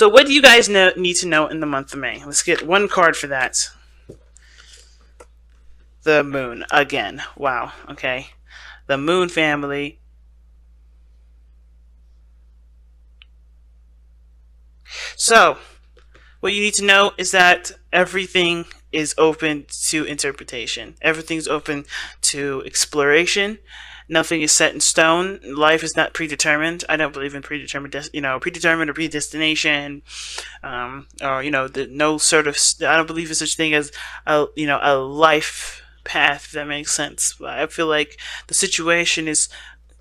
So what do you guys need to know in the month of May? Let's get one card for that. The moon again. Wow. Okay. The moon family. So, what you need to know is that everything is open to interpretation. Everything's open to exploration. Nothing is set in stone. Life is not predetermined. I don't believe in predetermined, predetermined or predestination, or no sort of. I don't believe in such thing as a life path. If that makes sense. I feel like the situation is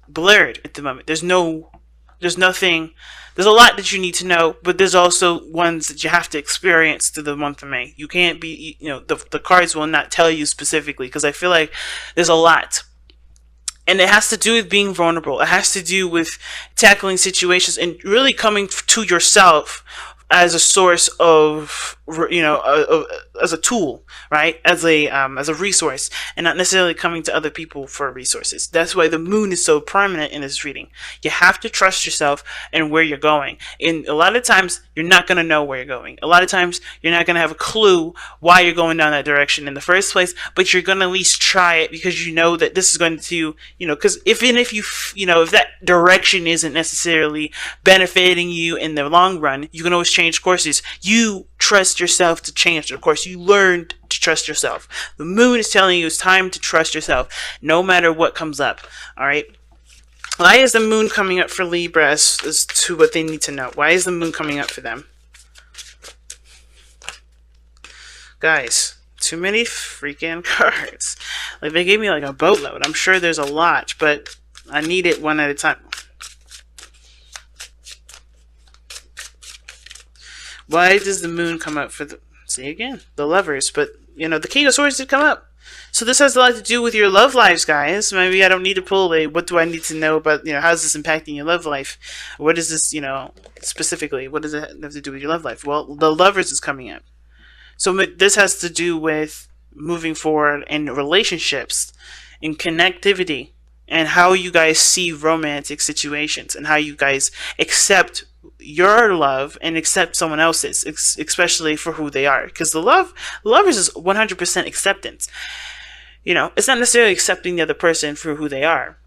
blurred at the moment. There's nothing. There's a lot that you need to know, but there's also ones that you have to experience through the month of May. You can't be, the cards will not tell you specifically, because I feel like there's a lot. And it has to do with being vulnerable. It has to do with tackling situations and really coming to yourself as a source of, as a tool, right? As a resource, and not necessarily coming to other people for resources. That's why the moon is so prominent in this reading. You have to trust yourself and where you're going. And a lot of times, you're not going to know where you're going. A lot of times, you're not going to have a clue why you're going down that direction in the first place, but you're going to at least try it, because you know that this is going to, because if that direction isn't necessarily benefiting you in the long run, you can always change courses. You trust yourself to change the course. You learned to trust yourself. The moon is telling you it's time to trust yourself, no matter what comes up. All right. Why is the moon coming up for Libra as to what they need to know? Why is the moon coming up for them? Guys, too many freaking cards. Like, they gave me like a boatload. I'm sure there's a lot, but I need it one at a time. Why does the moon come up for the... See again, the Lovers. But, the King of Swords did come up. So this has a lot to do with your love lives, guys. Maybe I don't need to pull a, what do I need to know about, how's this impacting your love life? What is this, specifically? What does it have to do with your love life? Well, the Lovers is coming up. So this has to do with moving forward in relationships, in connectivity, and how you guys see romantic situations, and how you guys accept your love and accept someone else's, especially for who they are. Because the Lovers is 100% acceptance. It's not necessarily accepting the other person for who they are.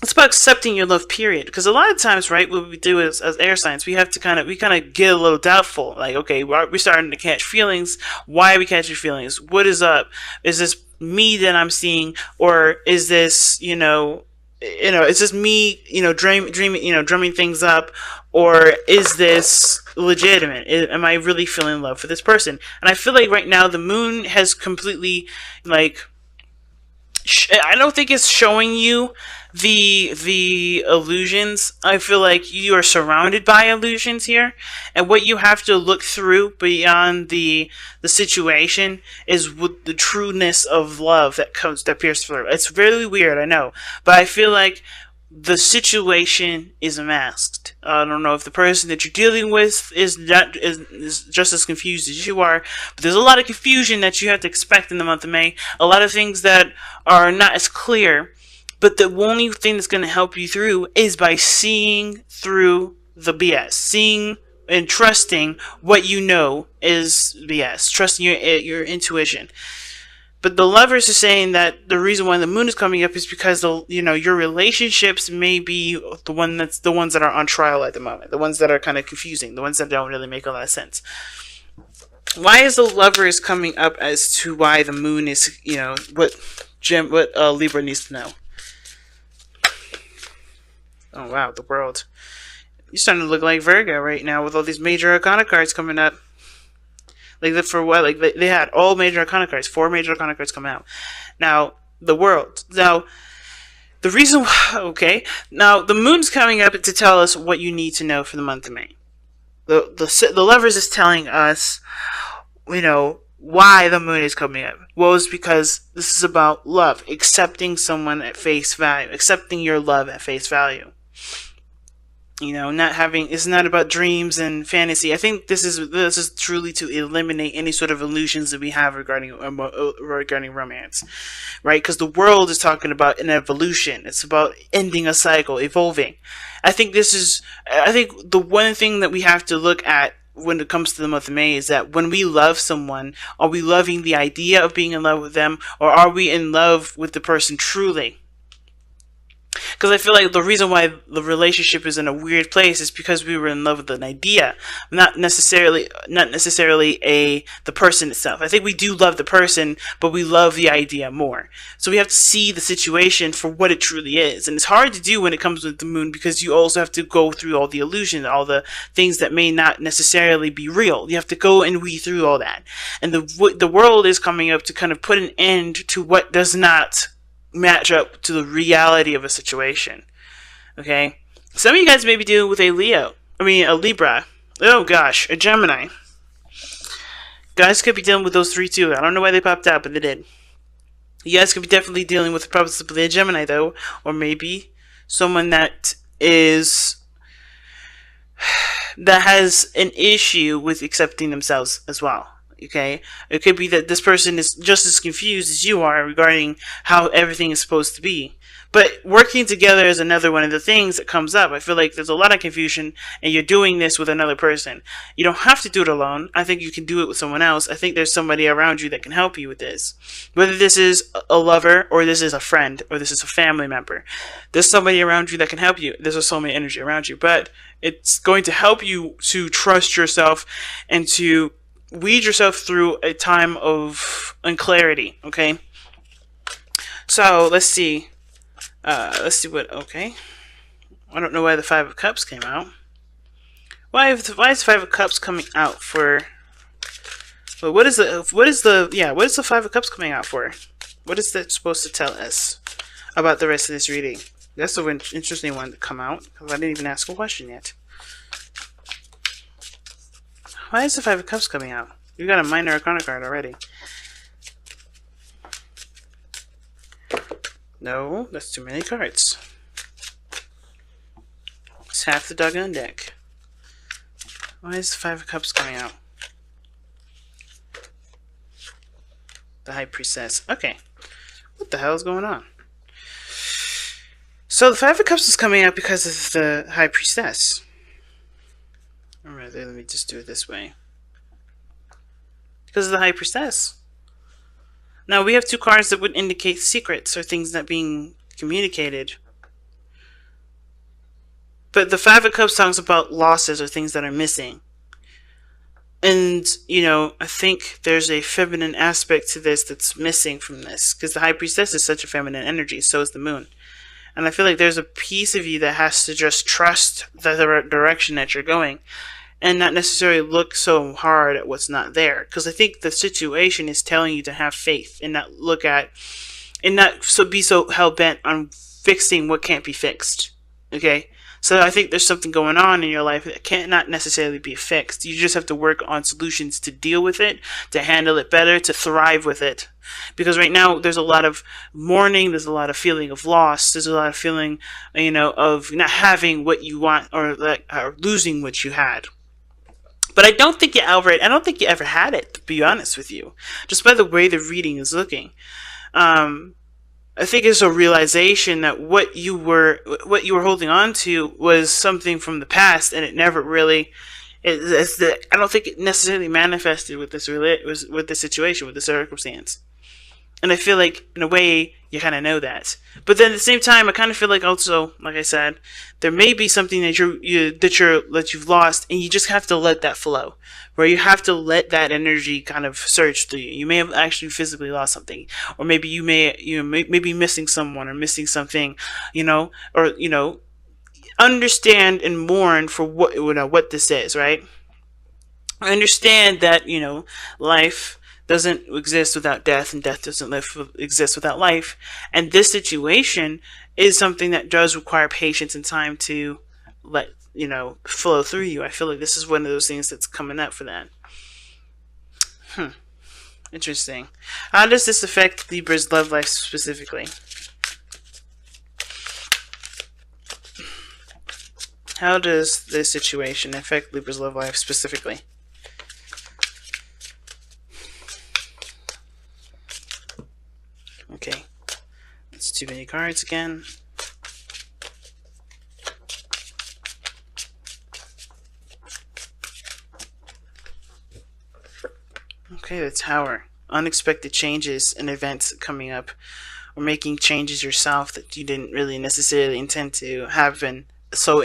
It's about accepting your love, period. Because a lot of times, right, what we do as air signs, we have to kind of get a little doubtful. Like, okay, we're starting to catch feelings. Why are we catching feelings? What is up? Is this me that I'm seeing, or is this, is this me, drumming things up, or is this legitimate? Am I really feeling love for this person? And I feel like right now the moon has completely, I don't think it's showing you the illusions. I feel like you are surrounded by illusions here, and what you have to look through beyond the situation is with the trueness of love that appears through. It's really weird, I know, but I feel like the situation is masked. I don't know if the person that you're dealing with is just as confused as you are, but there's a lot of confusion that you have to expect in the month of May. A lot of things that are not as clear, but the only thing that's going to help you through is by seeing through the BS, seeing and trusting what you know is BS, trusting your intuition. But the Lovers are saying that the reason why the moon is coming up is because your relationships may be the ones that are on trial at the moment, the ones that are kind of confusing, the ones that don't really make a lot of sense. Why is the Lovers coming up as to why the moon is, what Libra needs to know? Oh wow, the World. You're starting to look like Virgo right now with all these major arcana cards coming up. For what? They had all major arcana cards, 4 major arcana cards coming out. Now, the World. Now, the reason, okay. Now, the moon's coming up to tell us what you need to know for the month of May. The Lovers is telling us, why the moon is coming up. Well, it's because this is about love, accepting someone at face value, accepting your love at face value. You know, not having, it's not about dreams and fantasy. I think this is truly to eliminate any sort of illusions that we have regarding romance, right? Because the world is talking about an evolution. It's about ending a cycle, evolving. I think this is. I think the one thing that we have to look at when it comes to the month of May is that when we love someone, are we loving the idea of being in love with them, or are we in love with the person truly? Because I feel like the reason why the relationship is in a weird place is because we were in love with an idea, not necessarily a the person itself. I think we do love the person, but we love the idea more. So we have to see the situation for what it truly is, and it's hard to do when it comes with the moon because you also have to go through all the illusions, all the things that may not necessarily be real. You have to go and weed through all that, and the world is coming up to kind of put an end to what does not match up to the reality of a situation. Okay? Some of you guys may be dealing with a Libra. Oh gosh, a Gemini. Guys could be dealing with those three too. I don't know why they popped out, but they did. You guys could be definitely dealing with probably a Gemini though, or maybe someone that has an issue with accepting themselves as well. Okay, it could be that this person is just as confused as you are regarding how everything is supposed to be. But working together is another one of the things that comes up. I feel like there's a lot of confusion and you're doing this with another person. You don't have to do it alone. I think you can do it with someone else. I think there's somebody around you that can help you with this. Whether this is a lover or this is a friend or this is a family member. There's somebody around you that can help you. There's a soulmate energy around you. But it's going to help you to trust yourself and to weed yourself through a time of unclarity. Okay, so let's see what. Okay, I don't know why the Five of Cups came out. Why is the Five of Cups coming out for? Well, what is the Five of Cups coming out for? What is that supposed to tell us about the rest of this reading? That's an interesting one to come out because I didn't even ask a question yet. Why is the Five of Cups coming out? You got a minor arcana card already. No, that's too many cards. It's half the doggone deck. Why is the Five of Cups coming out? The High Priestess. Okay. What the hell is going on? So the Five of Cups is coming out because of the High Priestess. Alright, let me just do it this way. Because of the High Priestess. Now, we have two cards that would indicate secrets or things not being communicated. But the Five of Cups talks about losses or things that are missing. And, you know, I think there's a feminine aspect to this that's missing from this. Because the High Priestess is such a feminine energy, so is the Moon. And I feel like there's a piece of you that has to just trust the direction that you're going. And not necessarily look so hard at what's not there. Because I think the situation is telling you to have faith and not be so hell-bent on fixing what can't be fixed. Okay? So I think there's something going on in your life that cannot necessarily be fixed. You just have to work on solutions to deal with it, to handle it better, to thrive with it. Because right now there's a lot of mourning, there's a lot of feeling of loss, there's a lot of feeling, you know, of not having what you want or losing what you had. But I don't think you ever had it, to be honest with you. Just by the way the reading is looking. I think it's a realization that what you were holding on to was something from the past, and it never really. I don't think it necessarily manifested with this situation, with the circumstance. And I feel like, in a way, you kind of know that. But then at the same time, I kind of feel like also, like I said, there may be something that you've lost, and you just have to let that flow. Where you have to let that energy kind of surge through you. You may have actually physically lost something, or maybe you may be missing someone or missing something, understand and mourn for what this is, right? I understand that life doesn't exist without death, and death doesn't exist without life. And this situation is something that does require patience and time to let flow through you. I feel like this is one of those things that's coming up for that. Interesting. How does this affect Libra's love life specifically? How does this situation affect Libra's love life specifically? Okay, it's too many cards again. Okay, the Tower. Unexpected changes and events coming up, or making changes yourself that you didn't really necessarily intend to happen so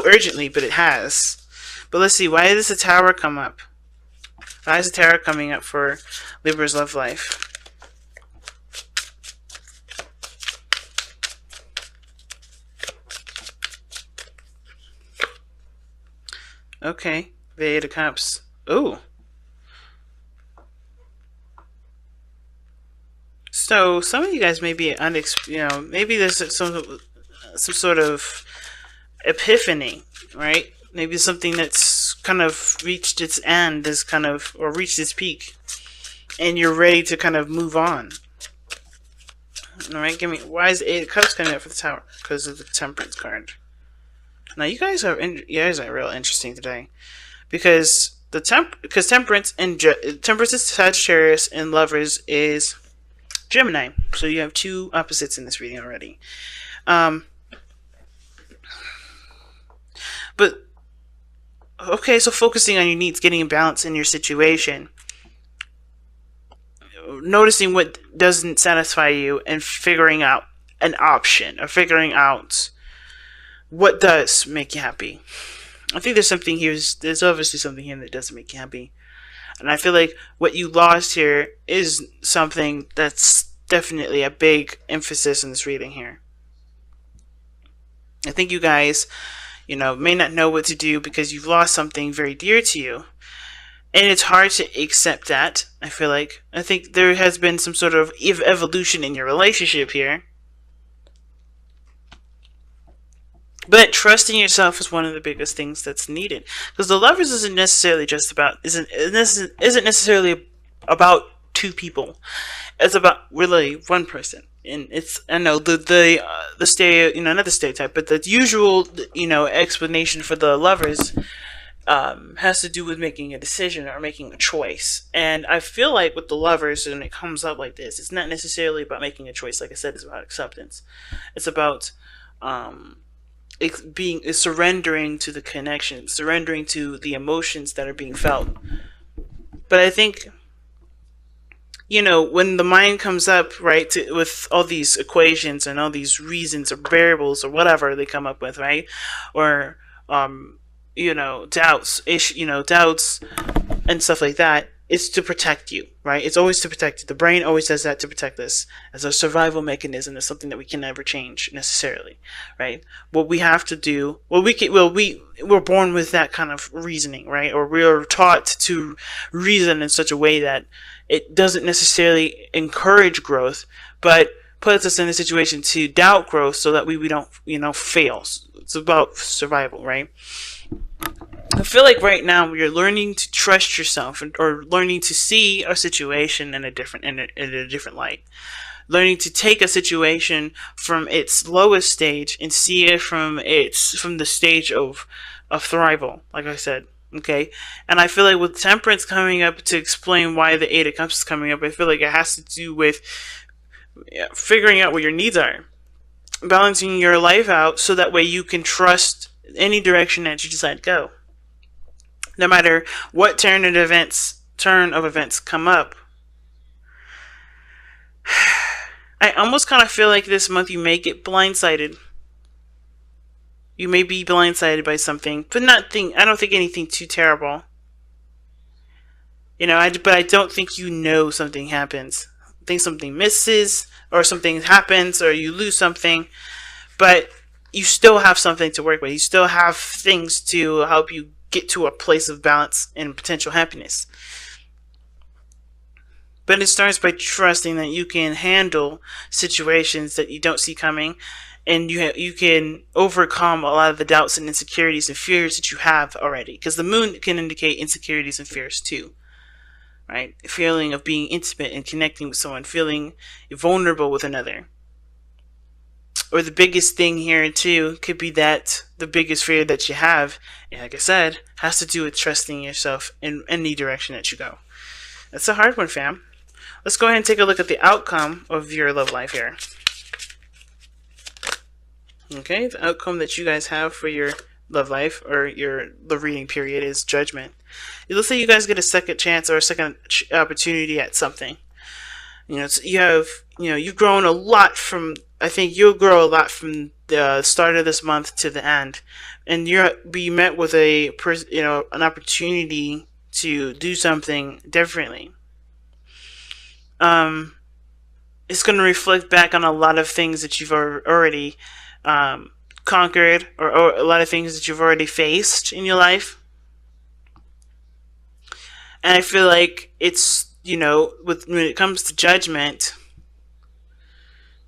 urgently, but it has. But let's see, why does the Tower come up? Why is the Tower coming up for Libra's love life? Okay, the Eight of Cups. Ooh. So some of you guys may be maybe there's some sort of epiphany, right? Maybe something that's kind of reached its end, is kind of, or reached its peak, and you're ready to kind of move on. All right, give me, why is the Eight of Cups coming up for the Tower? Because of the Temperance card. Now you guys are real interesting today, because Temperance is Sagittarius and Lovers is Gemini. So you have two opposites in this reading already. But okay, so focusing on your needs, getting a balance in your situation, noticing what doesn't satisfy you, and figuring out an option, or figuring out what does make you happy. I think there's something here. There's obviously something here that doesn't make you happy, and I feel like what you lost here is something that's definitely a big emphasis in this reading here. I think you guys, may not know what to do because you've lost something very dear to you, and it's hard to accept that. I think there has been some sort of evolution in your relationship here. But trusting yourself is one of the biggest things that's needed, because the Lovers isn't necessarily about two people. It's about really one person, and it's, I know the not the stereotype, but the usual explanation for the Lovers has to do with making a decision or making a choice. And I feel like with the Lovers, when it comes up like this, it's not necessarily about making a choice. Like I said, it's about acceptance. It's about it's surrendering to the connection, surrendering to the emotions that are being felt. But I think, when the mind comes up, right, with all these equations and all these reasons or variables or whatever they come up with, right, or doubts, doubts and stuff like that, it's to protect you, right? It's always to protect you. The brain always does that to protect us as a survival mechanism. It's something that we can never change necessarily, right? What we have to do, we're born with that kind of reasoning, right? Or we're taught to reason in such a way that it doesn't necessarily encourage growth, but puts us in a situation to doubt growth so that we don't, fail. It's about survival, right? I feel like right now you're learning to trust yourself, or learning to see a situation in a different light. Learning to take a situation from its lowest stage and see it from the stage of thrival, like I said. Okay, and I feel like with Temperance coming up to explain why the Eight of Cups is coming up, I feel like it has to do with figuring out what your needs are, balancing your life out so that way you can trust any direction that you decide to go. No matter what turn of events come up. I almost kind of feel like this month you may get blindsided. You may be blindsided by something, but I don't think anything too terrible. But I don't think something happens. I think something misses, or something happens, or you lose something, but you still have something to work with. You still have things to help you get to a place of balance and potential happiness. But it starts by trusting that you can handle situations that you don't see coming, and you can overcome a lot of the doubts and insecurities and fears that you have already. Because the moon can indicate insecurities and fears too, right? A feeling of being intimate and connecting with someone, feeling vulnerable with another. or the biggest thing here too could be that the biggest fear that you have, and like I said, has to do with trusting yourself in any direction that you go. That's a hard one, fam. Let's go ahead and take a look at the outcome of your love life here. Okay, the outcome that you guys have for your love life or the reading period is Judgment. It looks like you guys get a second chance or a second opportunity at something. You've grown a lot from, I think you'll grow a lot from the start of this month to the end, and you'll be met with an opportunity to do something differently. It's going to reflect back on a lot of things that you've already conquered, or a lot of things that you've already faced in your life. And I feel like it's, when it comes to Judgment,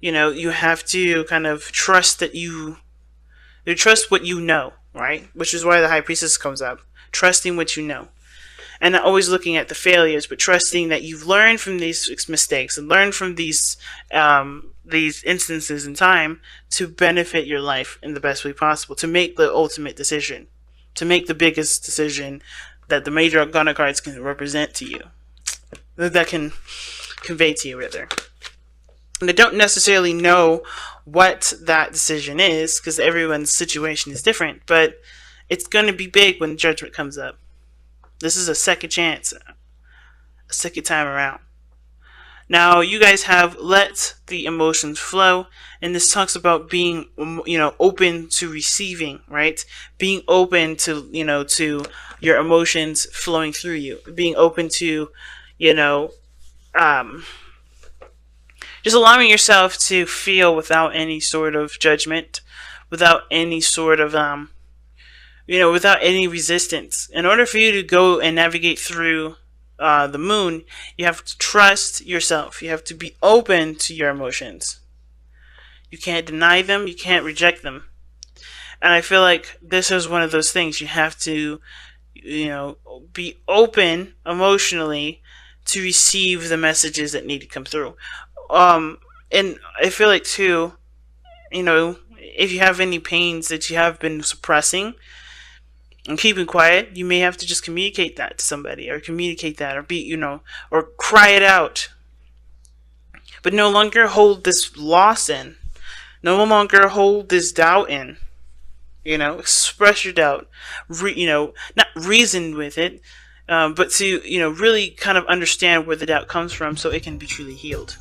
you have to kind of trust that you trust what you know, right? Which is why the High Priestess comes up. Trusting what you know. And not always looking at the failures, but trusting that you've learned from these mistakes and learned from these instances in time to benefit your life in the best way possible, to make the ultimate decision, to make the biggest decision that the major arcana cards can represent to you, that can convey to you, rather. And I don't necessarily know what that decision is, because everyone's situation is different, but it's going to be big when Judgment comes up. This is a second chance, a second time around. Now, you guys have let the emotions flow, and this talks about being, open to receiving, right? Being open to, to your emotions flowing through you. Being open to, just allowing yourself to feel without any sort of judgment, without any sort of, without any resistance. In order for you to go and navigate through the moon, you have to trust yourself. You have to be open to your emotions. You can't deny them. You can't reject them. And I feel like this is one of those things. You have to, be open emotionally to receive the messages that need to come through. And I feel like too, if you have any pains that you have been suppressing and keeping quiet, you may have to just communicate that to somebody, or communicate that, or or cry it out. But no longer hold this loss in. No longer hold this doubt in. Express your doubt. Not reason with it, but to, really kind of understand where the doubt comes from so it can be truly healed.